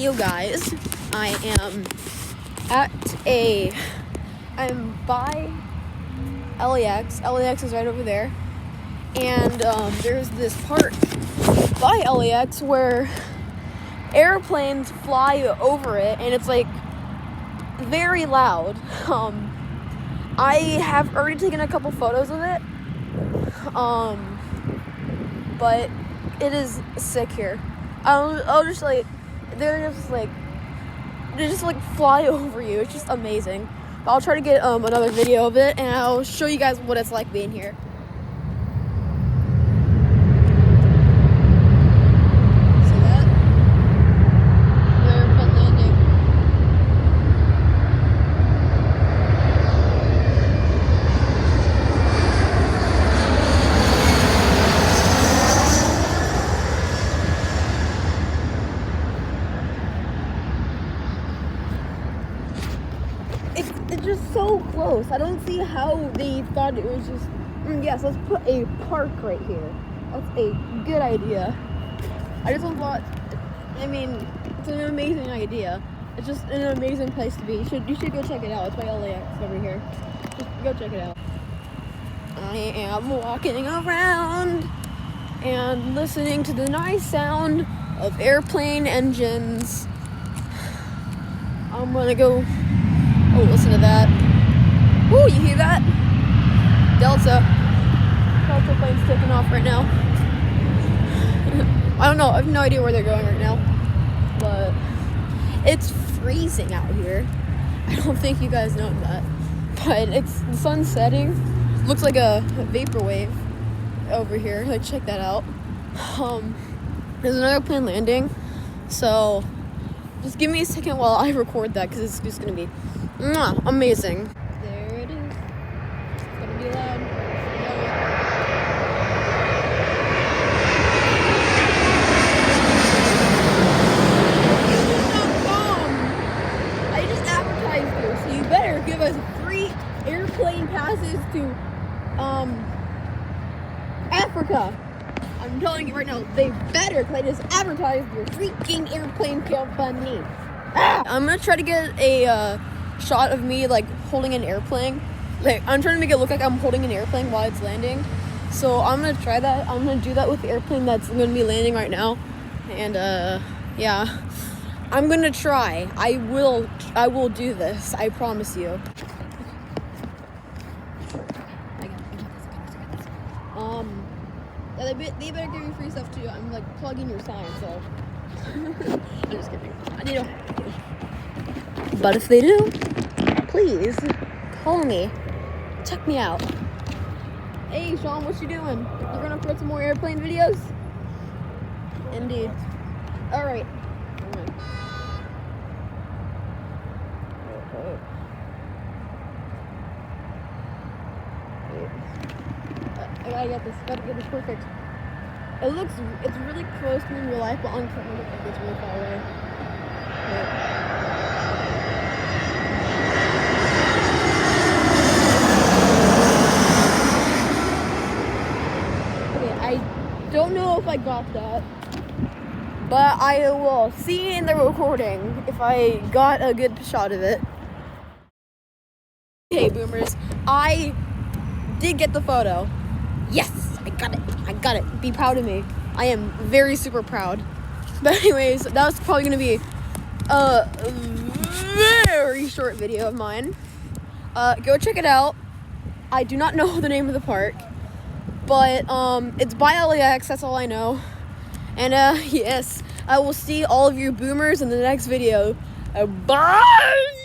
You guys, I'm by LAX. LAX is right over there. And there's this part by LAX where airplanes fly over it, and it's like very loud. I have already taken a couple photos of it. But it is sick here. I'll just like, they just fly over you. It's just amazing. But I'll try to get another video of it, and I'll show you guys what it's like being here. See that? Airplane landing. It's just so close. I don't see how they thought it was just... yes, let's put a park right here. That's a good idea. I just thought... I mean, it's an amazing idea. It's just an amazing place to be. You should go check it out. It's by LAX over here. Just go check it out. I am walking around and listening to the nice sound of airplane engines. I'm gonna go... oh, listen to that. Woo, you hear that? Delta plane's taking off right now. I don't know. I have no idea where they're going right now. But it's freezing out here. I don't think you guys know that. But it's the sun's setting. Looks like a vaporwave over here. Like, check that out. There's another plane landing. So just give me a second while I record that, because it's just gonna be amazing. There it is. It's gonna be loud. I just advertised you, so you better give us free airplane passes to Africa. I'm telling you right now, they better, because I just advertised your freaking airplane company. I'm gonna try to get a shot of me like holding an airplane. Like, I'm trying to make it look like I'm holding an airplane while it's landing. So I'm gonna try that. I'm gonna do that with the airplane that's gonna be landing right now. And yeah, I'm gonna try. I will do this. I promise you. Yeah, they better give you free stuff too. I'm like plugging your sign, so I'm just kidding. They don't have to. But if they do, please call me. Check me out. Hey, Sean, what you doing? You gonna upload some more airplane videos? Indeed. All right. I gotta get this perfect. It's really close to me in real life, but on camera it looks like it's really far away. Okay, I don't know if I got that, but I will see in the recording if I got a good shot of it. Hey, boomers, I did get the photo. Yes, I got it. Be proud of me. I am very super proud. But anyways, that was probably gonna be a very short video of mine. Go check it out. I do not know the name of the park, but it's by LAX, that's all I know. And yes, I will see all of you boomers in the next video. Bye!